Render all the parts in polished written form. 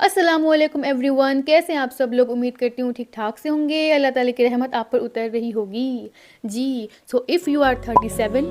अस्सलामुअलैकुम एवरीवन, कैसे हैं आप सब लोग। उम्मीद करती हूँ ठीक ठाक से होंगे। अल्लाह ताला की रहमत आप पर उतर रही होगी जी। So if you are 37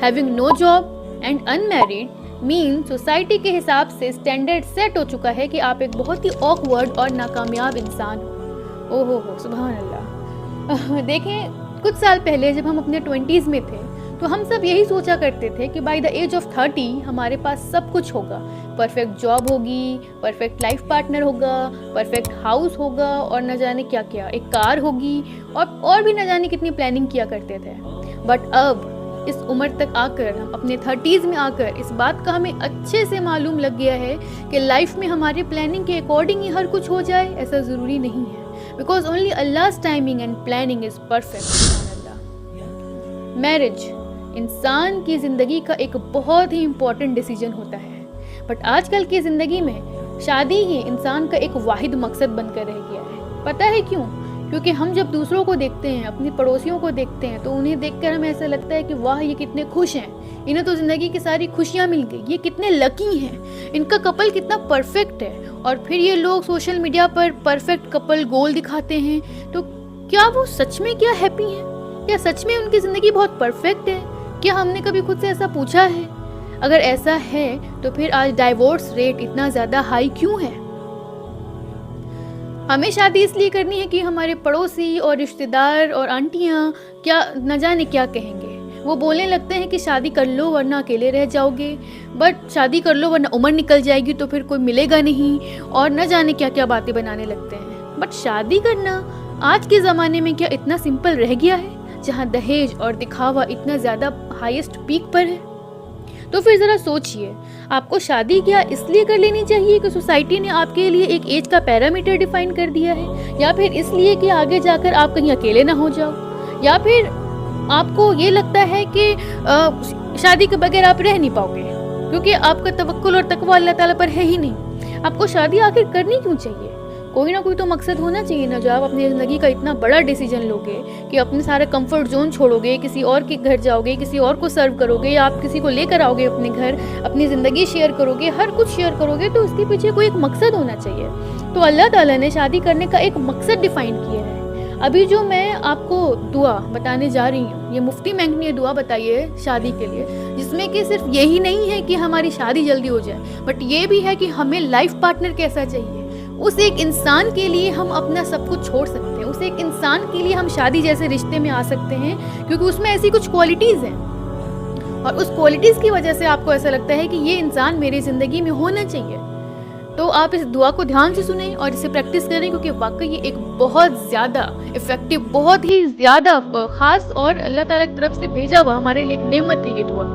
having no job and unmarried mean society के हिसाब से स्टैंडर्ड सेट हो चुका है कि आप एक बहुत ही ऑकवर्ड और नाकामयाब इंसान हो। ओहो हो, सुभान अल्लाह। देखें, कुछ साल पहले जब हम अपने 20s में थे तो हम सब यही सोचा करते थे कि बाय द एज ऑफ 30 हमारे पास सब कुछ होगा। परफेक्ट जॉब होगी, परफेक्ट लाइफ पार्टनर होगा, परफेक्ट हाउस होगा और न जाने क्या क्या, एक कार होगी और भी न जाने कितनी प्लानिंग किया करते थे। बट अब इस उम्र तक आकर, हम अपने 30s में आकर, इस बात का हमें अच्छे से मालूम लग गया है कि लाइफ में हमारे प्लानिंग के अकॉर्डिंग ही हर कुछ हो जाए, ऐसा ज़रूरी नहीं है। बिकॉज ओनली अल्लाह's timing and planning is perfect. Marriage इंसान की ज़िंदगी का एक बहुत ही इम्पॉर्टेंट डिसीजन होता है, बट आजकल की ज़िंदगी में शादी ही इंसान का एक वाहिद मकसद बनकर रह गया है। पता है क्यों? क्योंकि हम जब दूसरों को देखते हैं, अपनी पड़ोसियों को देखते हैं, तो उन्हें देखकर हमें ऐसा लगता है कि वाह, ये कितने खुश हैं, इन्हें तो ज़िंदगी की सारी खुशियाँ मिल गई, ये कितने लकी हैं, इनका कपल कितना परफेक्ट है। और फिर ये लोग सोशल मीडिया पर परफेक्ट कपल गोल दिखाते हैं, तो क्या वो सच में क्या हैप्पी हैं? क्या सच में उनकी ज़िंदगी बहुत परफेक्ट है? क्या हमने कभी खुद से ऐसा पूछा है? अगर ऐसा है तो फिर आज डाइवोर्स रेट इतना ज़्यादा हाई क्यों है? हमें शादी इसलिए करनी है कि हमारे पड़ोसी और रिश्तेदार और आंटियाँ क्या न जाने क्या कहेंगे। वो बोलने लगते हैं कि शादी कर लो वरना अकेले रह जाओगे, बट शादी कर लो वरना उम्र निकल जाएगी तो फिर कोई मिलेगा नहीं, और न जाने क्या क्या बातें बनाने लगते हैं। बट शादी करना आज के ज़माने में क्या इतना सिंपल रह गया है, जहाँ दहेज और दिखावा इतना ज़्यादा हाईएस्ट पीक पर है? तो फिर ज़रा सोचिए, आपको शादी क्या इसलिए कर लेनी चाहिए कि सोसाइटी ने आपके लिए एक एज का पैरामीटर डिफाइन कर दिया है, या फिर इसलिए कि आगे जाकर आप कहीं अकेले ना हो जाओ, या फिर आपको ये लगता है कि शादी के बगैर आप रह नहीं पाओगे क्योंकि आपका तवक्कुल और तकवा अल्लाह ताला पर है ही नहीं। आपको शादी आखिर करनी क्यों चाहिए? कोई ना कोई तो मकसद होना चाहिए ना, जो आप अपनी ज़िंदगी का इतना बड़ा डिसीजन लोगे कि अपने सारे कंफर्ट जोन छोड़ोगे, किसी और के घर जाओगे, किसी और को सर्व करोगे, या आप किसी को लेकर आओगे अपने घर, अपनी ज़िंदगी शेयर करोगे, हर कुछ शेयर करोगे, तो उसके पीछे कोई एक मकसद होना चाहिए। तो अल्लाह ताला ने शादी करने का एक मकसद डिफाइन किया है। अभी जो मैं आपको दुआ बताने जा रही हूँ, ये मुफ्ती महंग ने दुआ बताई है शादी के लिए, जिसमें कि सिर्फ यही नहीं है कि हमारी शादी जल्दी हो जाए, बट ये भी है कि हमें लाइफ पार्टनर कैसा चाहिए। उस एक इंसान के लिए हम अपना सब कुछ छोड़ सकते हैं, उस एक इंसान के लिए हम शादी जैसे रिश्ते में आ सकते हैं, क्योंकि उसमें ऐसी कुछ क्वालिटीज़ हैं, और उस क्वालिटीज़ की वजह से आपको ऐसा लगता है कि ये इंसान मेरी ज़िंदगी में होना चाहिए। तो आप इस दुआ को ध्यान से सुनें और इसे प्रैक्टिस करें, क्योंकि वाकई ये एक बहुत ज़्यादा इफ़ेक्टिव, बहुत ही ज़्यादा ख़ास और अल्लाह ताला की तरफ से भेजा हुआ हमारे लिए एक नेमत है ये दुआ।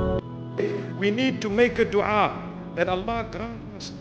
We need to make a dua that Allah grant us.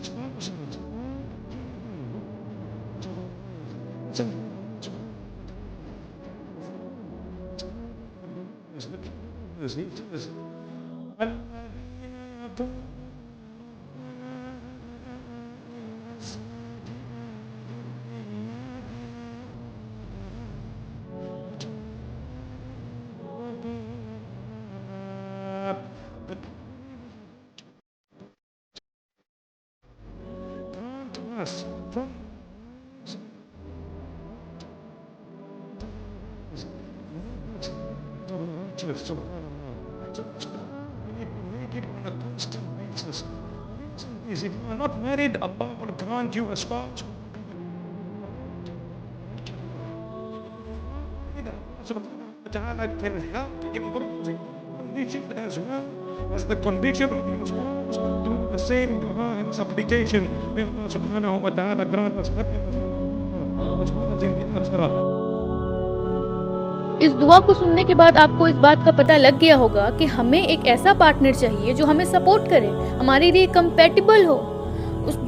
If you are not married, Allah will grant you a spouse. Allah can help improve the condition as well as the condition of your spouse. Do the same dua and supplication. May Allah subhanahu wa ta'ala grant us happiness. इस दुआ को सुनने के बाद आपको इस बात का पता लग गया होगा कि हमें एक ऐसा पार्टनर चाहिए जो हमें सपोर्ट करे, हमारे लिए कंपैटिबल हो,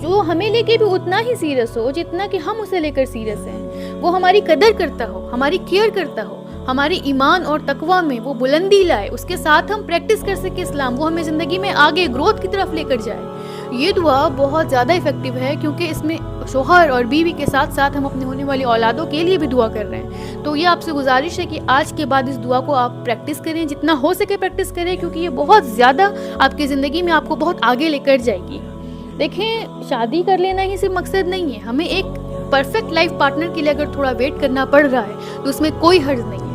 जो हमें लेके भी उतना ही सीरियस हो जितना कि हम उसे लेकर सीरियस हैं, वो हमारी कदर करता हो, हमारी केयर करता हो, हमारी ईमान और तकवा में वो बुलंदी लाए, उसके साथ हम प्रैक्टिस कर सके इस्लाम, वो हमें ज़िंदगी में आगे ग्रोथ की तरफ लेकर जाए। ये दुआ बहुत ज़्यादा इफ़ेक्टिव है, क्योंकि इसमें शोहर और बीवी के साथ साथ हम अपने होने वाली औलादों के लिए भी दुआ कर रहे हैं। तो ये आपसे गुजारिश है कि आज के बाद इस दुआ को आप प्रैक्टिस करें, जितना हो सके प्रैक्टिस करें, क्योंकि ये बहुत ज़्यादा आपकी ज़िंदगी में आपको बहुत आगे लेकर जाएगी। देखें, शादी कर लेना ही सिर्फ मकसद नहीं है, हमें एक परफेक्ट लाइफ पार्टनर के लिए अगर थोड़ा वेट करना पड़ रहा है तो उसमें कोई हर्ज नहीं है।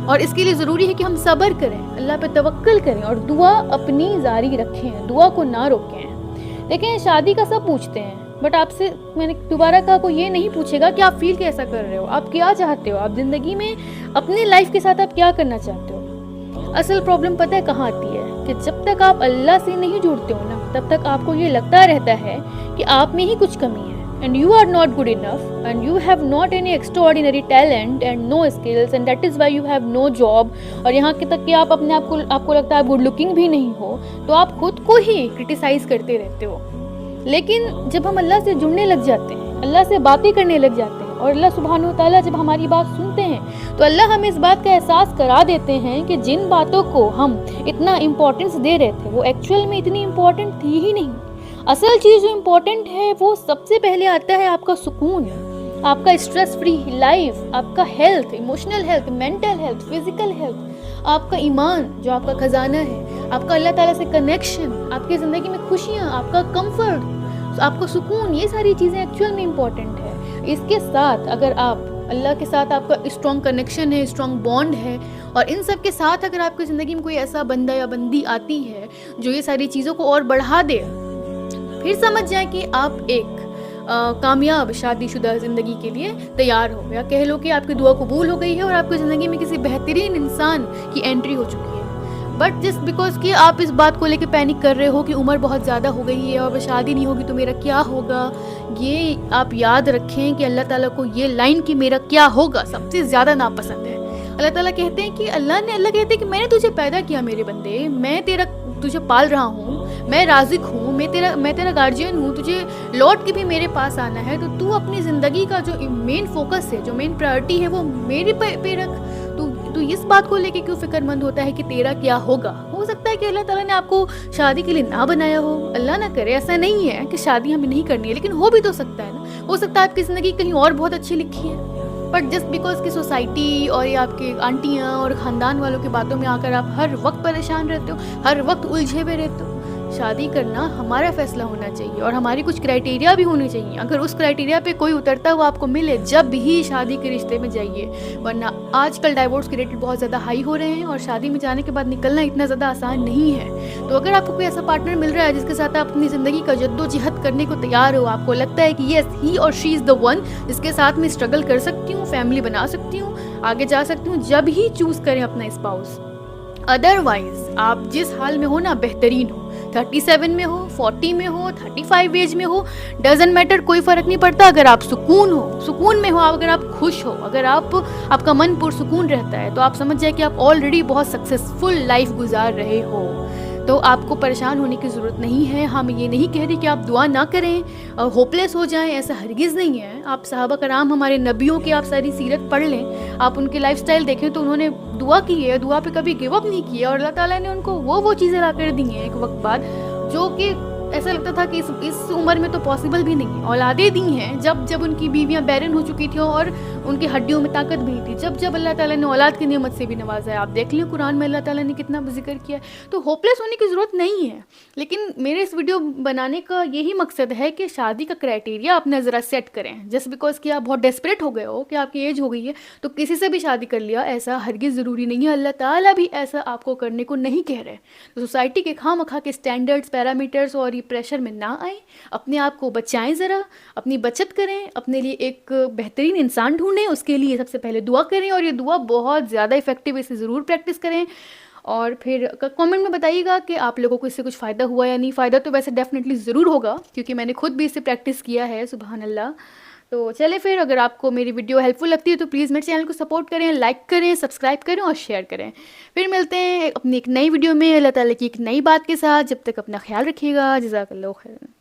और इसके लिए ज़रूरी है कि हम सब्र करें, अल्लाह पे तवक्कल करें और दुआ अपनी जारी रखें, दुआ को ना रोकें। देखें, शादी का सब पूछते हैं, बट आपसे मैंने दोबारा कहा, कोई ये नहीं पूछेगा कि आप फील कैसा कर रहे हो, आप क्या चाहते हो, आप ज़िंदगी में अपनी लाइफ के साथ आप क्या करना चाहते हो। असल प्रॉब्लम पता है कहाँ आती है कि जब तक आप अल्लाह से नहीं जुड़ते हो ना, तब तक आपको ये लगता रहता है कि आप में ही कुछ कमी है, and you are not good enough, and you have not any extraordinary talent and no skills, and that is why you have no job। और यहाँ के तक कि आप अपने आपको लगता है आप गुड लुकिंग भी नहीं हो, तो आप खुद को ही क्रिटिसाइज करते रहते हो। लेकिन जब हम अल्लाह से जुड़ने लग जाते हैं, अल्लाह से बातें करने लग जाते हैं, और अल्लाह सुब्हानहू तआला जब हमारी बात सुनते हैं, तो अल्लाह हमें इस बात का एहसास करा देते हैं कि जिन बातों को हम इतना इम्पोर्टेंस दे रहे थे वो एक्चुअल में इतनी इम्पोर्टेंट थी ही नहीं। असल चीज़ जो इम्पोर्टेंट है वो सबसे पहले आता है आपका सुकून, आपका स्ट्रेस फ्री लाइफ, आपका health, emotional health, mental health, physical health, आपका ईमान जो आपका खजाना है, आपका अल्लाह ताला से कनेक्शन, आपकी ज़िंदगी में खुशियाँ, आपका कंफर्ट, आपका सुकून, ये सारी चीज़ें एक्चुअल में इम्पोर्टेंट है। इसके साथ अगर आप अल्लाह के साथ आपका स्ट्रॉन्ग कनेक्शन है, स्ट्रॉन्ग बॉन्ड है, और इन सब के साथ अगर आपकी ज़िंदगी में कोई ऐसा बंदा या बंदी आती है जो ये सारी चीज़ों को और बढ़ा दे, फिर समझ जाए कि आप एक कामयाब शादीशुदा ज़िंदगी के लिए तैयार हो, या कह लो कि आपकी दुआ कबूल हो गई है और आपकी ज़िंदगी में किसी बेहतरीन इंसान की एंट्री हो चुकी है। बट जस्ट बिकॉज कि आप इस बात को लेके पैनिक कर रहे हो कि उम्र बहुत ज़्यादा हो गई है और शादी नहीं होगी तो मेरा क्या होगा, ये आप याद रखें कि अल्लाह ताला को ये लाइन कि मेरा क्या होगा सबसे ज़्यादा नापसंद है। अल्लाह ताला कहते हैं कि अल्लाह कहते हैं कि मैंने तुझे पैदा किया मेरे बंदे, मैं तुझे पाल रहा हूँ, मैं राज़िक हूँ, मैं तेरा गार्जियन हूँ, तुझे लौट के भी मेरे पास आना है, तो तू अपनी ज़िंदगी का जो मेन फोकस है, जो मेन प्रायोरिटी है वो मेरे पे रख। तू इस बात को लेके क्यों फिक्रमंद होता है कि तेरा क्या होगा। हो सकता है कि अल्लाह ताला ने आपको शादी के लिए ना बनाया हो, अल्लाह ना करे, ऐसा नहीं है कि शादी हमें नहीं करनी है, लेकिन हो भी तो सकता है ना, हो सकता है आपकी ज़िंदगी कहीं और बहुत अच्छी लिखी है, बट जस्ट बिकॉज की सोसाइटी और ये आपके आंटियाँ और ख़ानदान वालों की बातों में आकर आप हर वक्त परेशान रहते हो, हर वक्त उलझे हुए रहते हो। शादी करना हमारा फैसला होना चाहिए और हमारी कुछ क्राइटेरिया भी होनी चाहिए। अगर उस क्राइटेरिया पे कोई उतरता हुआ आपको मिले, जब ही शादी के रिश्ते में जाइए, वरना आजकल डाइवोर्स के रेट बहुत ज़्यादा हाई हो रहे हैं और शादी में जाने के बाद निकलना इतना ज़्यादा आसान नहीं है। तो अगर आपको कोई ऐसा पार्टनर मिल रहा है जिसके साथ आप अपनी ज़िंदगी का जद्दोजहद करने को तैयार हो, आपको लगता है कि येस ही और शी इज़ द वन जिसके साथ मैं स्ट्रगल कर सकती हूँ, फैमिली बना सकती हूँ, आगे जा सकती हूँ, जब ही चूज़ करें अपना स्पाउस। अदरवाइज आप जिस हाल में हो ना, बेहतरीन हो, 37 में हो, 40 में हो, 35 एज में हो, डजंट मैटर, कोई फ़र्क नहीं पड़ता। अगर आप सुकून में हो, अगर आप खुश हो, अगर आपका मन पुरसुकून रहता है, तो आप समझ जाए कि आप ऑलरेडी बहुत सक्सेसफुल लाइफ गुजार रहे हो। तो आपको परेशान होने की ज़रूरत नहीं है। हम ये नहीं कह रहे कि आप दुआ ना करें और होपलेस हो जाएं, ऐसा हरगिज़ नहीं है। आप सहाबा कराम, हमारे नबियों की आप सारी सीरत पढ़ लें, आप उनकी लाइफस्टाइल देखें, तो उन्होंने दुआ की है, दुआ पे कभी गिव अप नहीं किया, और अल्लाह ताला ने उनको वो चीज़ें ला कर दी हैं एक वक्त बाद, जो कि ऐसा लगता था कि इस उम्र में तो पॉसिबल भी नहीं है। औलादें दी हैं जब उनकी बीवियां बैरन हो चुकी थी और उनकी हड्डियों में ताकत भी नहीं थी, जब अल्लाह ताला ने औलाद की नेमत से भी नवाजा है। आप देख लें कुरान में अल्लाह ताला ने कितना जिक्र किया है। तो होपलेस होने की ज़रूरत नहीं है। लेकिन मेरे इस वीडियो बनाने का यही मकसद है कि शादी का क्राइटेरिया अपना ज़रा सेट करें। जस्ट बिकॉज कि आप बहुत डेस्परेट हो गए हो कि आपकी एज हो गई है तो किसी से भी शादी कर लिया, ऐसा हरगिज़ ज़रूरी नहीं है। अल्लाह ताला भी ऐसा आपको करने को नहीं कह रहे। तो सोसाइटी के खामखा के स्टैंडर्ड्स, पैरामीटर्स और ये प्रेशर में ना आए, अपने आप को बचाएं, ज़रा अपनी बचत करें, अपने लिए एक बेहतरीन इंसान ढूंढें। उसके लिए सबसे पहले दुआ करें, और ये दुआ बहुत ज़्यादा इफेक्टिव है, इसे ज़रूर प्रैक्टिस करें। और फिर कमेंट में बताइएगा कि आप लोगों को इससे कुछ फ़ायदा हुआ या नहीं। फ़ायदा तो वैसे डेफिनेटली ज़रूर होगा, क्योंकि मैंने खुद भी इससे प्रैक्टिस किया है, सुभान अल्लाह। तो चले फिर, अगर आपको मेरी वीडियो हेल्पफुल लगती है तो प्लीज़ मेरे चैनल को सपोर्ट करें, लाइक करें, सब्सक्राइब करें और शेयर करें। फिर मिलते हैं अपनी एक नई वीडियो में अल्लाह ताला की एक नई बात के साथ। जब तक अपना ख्याल रखिएगा। जज़ाकल्लाहु खैरन।